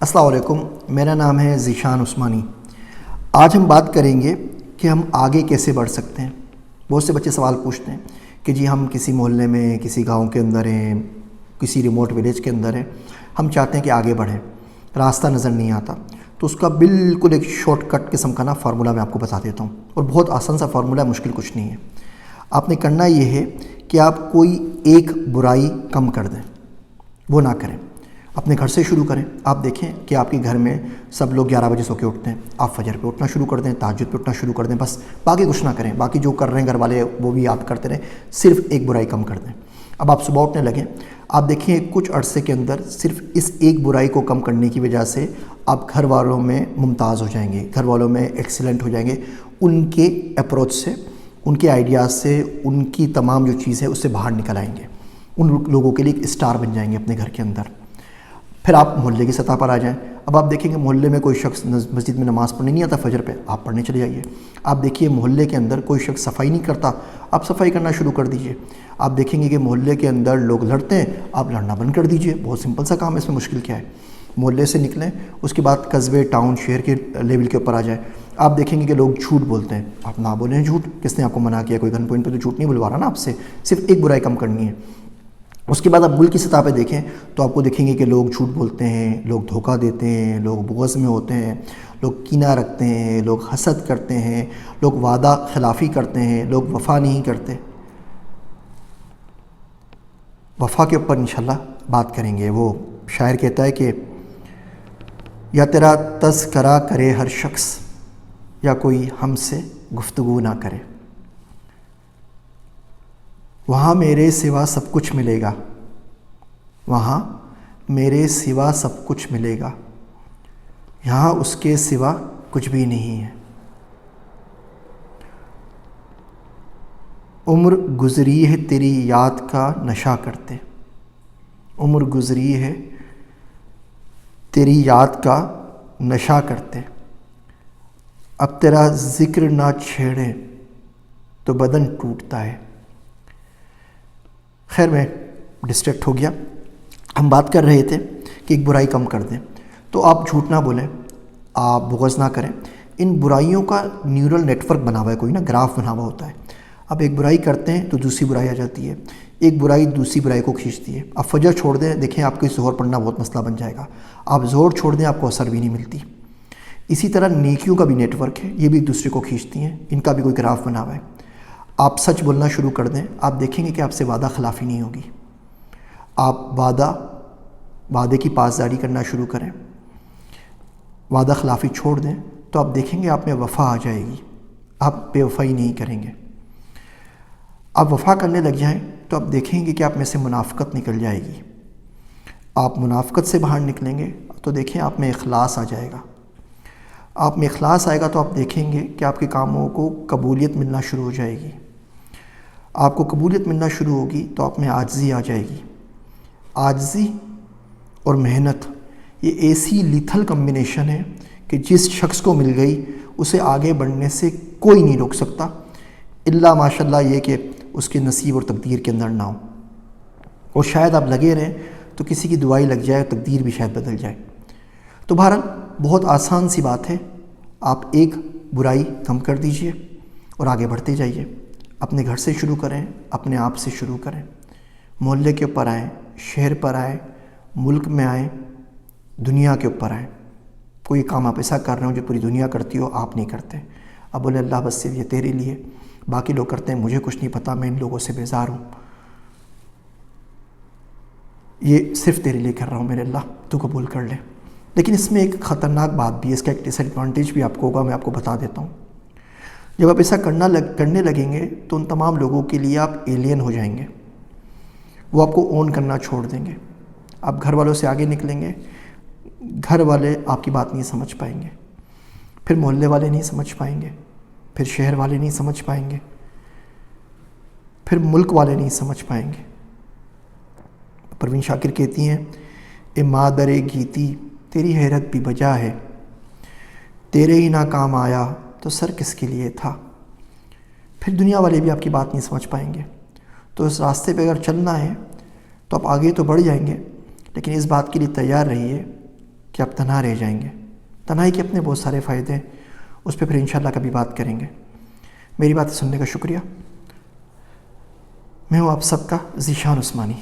السلام علیکم، میرا نام ہے ذیشان عثمانی۔ آج ہم بات کریں گے کہ ہم آگے کیسے بڑھ سکتے ہیں۔ بہت سے بچے سوال پوچھتے ہیں کہ جی ہم کسی محلے میں، کسی گاؤں کے اندر ہیں، کسی ریموٹ ولیج کے اندر ہیں، ہم چاہتے ہیں کہ آگے بڑھیں، راستہ نظر نہیں آتا۔ تو اس کا بالکل ایک شارٹ کٹ قسم کا فارمولہ میں آپ کو بتا دیتا ہوں، اور بہت آسان سا فارمولہ ہے، مشکل کچھ نہیں ہے۔ آپ نے کرنا یہ ہے کہ آپ کوئی ایک برائی کم کر دیں، وہ نہ کریں۔ اپنے گھر سے شروع کریں۔ آپ دیکھیں کہ آپ کے گھر میں سب لوگ 11 بجے سو کے اٹھتے ہیں، آپ فجر پہ اٹھنا شروع کر دیں، تہجد پہ اٹھنا شروع کر دیں، بس باقی کچھ نہ کریں، باقی جو کر رہے ہیں گھر والے وہ بھی آپ کرتے رہیں، صرف ایک برائی کم کر دیں۔ اب آپ صبح اٹھنے لگیں، آپ دیکھیں کچھ عرصے کے اندر صرف اس ایک برائی کو کم کرنے کی وجہ سے آپ گھر والوں میں ممتاز ہو جائیں گے، گھر والوں میں ایکسیلنٹ ہو جائیں گے، ان کے اپروچ سے، ان کے آئیڈیاز سے، ان کی تمام جو چیز ہے اس سے باہر نکل آئیں گے، ان لوگوں کے لیے ایک اسٹار بن جائیں گے اپنے گھر کے اندر۔ پھر آپ محلے کی سطح پر آ جائیں۔ اب آپ دیکھیں گے محلے میں کوئی شخص مسجد میں نماز پڑھنے نہیں آتا فجر پہ، آپ پڑھنے چلے جائیے۔ آپ دیکھیے محلے کے اندر کوئی شخص صفائی نہیں کرتا، آپ صفائی کرنا شروع کر دیجئے۔ آپ دیکھیں گے کہ محلے کے اندر لوگ لڑتے ہیں، آپ لڑنا بند کر دیجئے، بہت سمپل سا کام ہے، اس میں مشکل کیا ہے۔ محلے سے نکلیں، اس کے بعد قصبے، ٹاؤن، شہر کے لیول کے اوپر آ جائیں۔ آپ دیکھیں گے کہ لوگ جھوٹ بولتے ہیں، آپ نہ بولیں جھوٹ، کس نے آپ کو منع کیا؟ کوئی گن پوائنٹ پہ تو جھوٹ نہیں بلوا رہا نا آپ سے، صرف ایک برائی کم کرنی ہے۔ اس کے بعد آپ ملک کی سطح پہ دیکھیں تو آپ کو دیکھیں گے کہ لوگ جھوٹ بولتے ہیں، لوگ دھوکہ دیتے ہیں، لوگ بغض میں ہوتے ہیں، لوگ کینہ رکھتے ہیں، لوگ حسد کرتے ہیں، لوگ وعدہ خلافی کرتے ہیں، لوگ وفا نہیں کرتے۔ وفا کے اوپر انشاءاللہ بات کریں گے۔ وہ شاعر کہتا ہے کہ یا تیرا تذکرہ کرے ہر شخص، یا کوئی ہم سے گفتگو نہ کرے، وہاں میرے سوا سب کچھ ملے گا، وہاں میرے سوا سب کچھ ملے گا، یہاں اس کے سوا کچھ بھی نہیں ہے۔ عمر گزری ہے تیری یاد کا نشہ کرتے، عمر گزری ہے تیری یاد کا نشہ کرتے، اب تیرا ذکر نہ چھیڑے تو بدن ٹوٹتا ہے۔ خیر میں ڈسٹریکٹ ہو گیا۔ ہم بات کر رہے تھے کہ ایک برائی کم کر دیں، تو آپ جھوٹ نہ بولیں، آپ بغض نہ کریں۔ ان برائیوں کا نیورل نیٹ ورک بنا ہوا ہے، کوئی گراف بنا ہوا ہوتا ہے۔ آپ ایک برائی کرتے ہیں تو دوسری برائی آ جاتی ہے، ایک برائی دوسری برائی کو کھینچتی ہے۔ آپ فجر چھوڑ دیں، دیکھیں آپ کو ظہر پڑھنا بہت مسئلہ بن جائے گا۔ آپ ظہر چھوڑ دیں، آپ کو اثر بھی نہیں ملتی۔ اسی طرح نیکیوں کا بھی نیٹ ورک ہے، یہ بھی ایک دوسرے کو کھینچتی ہیں، ان کا بھی کوئی گراف بنا ہوا ہے۔ آپ سچ بولنا شروع کر دیں، آپ دیکھیں گے کہ آپ سے وعدہ خلافی نہیں ہوگی۔ آپ وعدے کی پاسداری کرنا شروع کریں، وعدہ خلافی چھوڑ دیں، تو آپ دیکھیں گے آپ میں وفا آ جائے گی، آپ بے وفائی نہیں کریں گے۔ آپ وفا کرنے لگ جائیں تو آپ دیکھیں گے کہ آپ میں سے منافقت نکل جائے گی۔ آپ منافقت سے باہر نکلیں گے تو دیکھیں آپ میں اخلاص آ جائے گا۔ آپ میں اخلاص آئے گا تو آپ دیکھیں گے کہ آپ کے کاموں کو قبولیت ملنا شروع ہو جائے گی۔ آپ کو قبولیت ملنا شروع ہوگی تو آپ میں عاجزی آ جائے گی۔ عاجزی اور محنت یہ ایسی لیتھل کمبینیشن ہے کہ جس شخص کو مل گئی اسے آگے بڑھنے سے کوئی نہیں روک سکتا، الا ماشاءاللہ یہ کہ اس کے نصیب اور تقدیر کے اندر نہ ہو، اور شاید آپ لگے رہیں تو کسی کی دعائی لگ جائے، تقدیر بھی شاید بدل جائے۔ تو بہرحال بہت آسان سی بات ہے، آپ ایک برائی کم کر دیجئے اور آگے بڑھتے جائیے۔ اپنے گھر سے شروع کریں، اپنے آپ سے شروع کریں، محلے کے اوپر آئیں، شہر پر آئیں، ملک میں آئیں، دنیا کے اوپر آئیں۔ کوئی کام آپ ایسا کر رہے ہو جو پوری دنیا کرتی ہو، آپ نہیں کرتے، اب بولے اللہ بس صرف یہ تیرے لیے، باقی لوگ کرتے ہیں مجھے کچھ نہیں پتہ، میں ان لوگوں سے بیزار ہوں، یہ صرف تیرے لیے کر رہا ہوں میرے اللہ، تو قبول کر لے۔ لیکن اس میں ایک خطرناک بات بھی ہے، اس کا ایک ڈس ایڈوانٹیج بھی آپ کو ہوگا، میں آپ کو بتا دیتا ہوں۔ جب آپ ایسا کرنے لگیں گے تو ان تمام لوگوں کے لیے آپ ایلین ہو جائیں گے، وہ آپ کو اون کرنا چھوڑ دیں گے۔ آپ گھر والوں سے آگے نکلیں گے، گھر والے آپ کی بات نہیں سمجھ پائیں گے، پھر محلے والے نہیں سمجھ پائیں گے، پھر شہر والے نہیں سمجھ پائیں گے، پھر ملک والے نہیں سمجھ پائیں گے۔ پروین شاکر کہتی ہیں، اے مادر گیتی تیری حیرت بھی بجا ہے، تیرے ہی نہ کام آیا تو سر کس کے لیے تھا۔ پھر دنیا والے بھی آپ کی بات نہیں سمجھ پائیں گے۔ تو اس راستے پہ اگر چلنا ہے تو آپ آگے تو بڑھ جائیں گے، لیکن اس بات کے لیے تیار رہیے کہ آپ تنہا رہ جائیں گے. تنہائی کے اپنے بہت سارے فائدے ہیں، اس پہ پھر انشاءاللہ کبھی بات کریں گے. میری بات سننے کا شکریہ. میں ہوں آپ سب کا ذیشان عثمانی.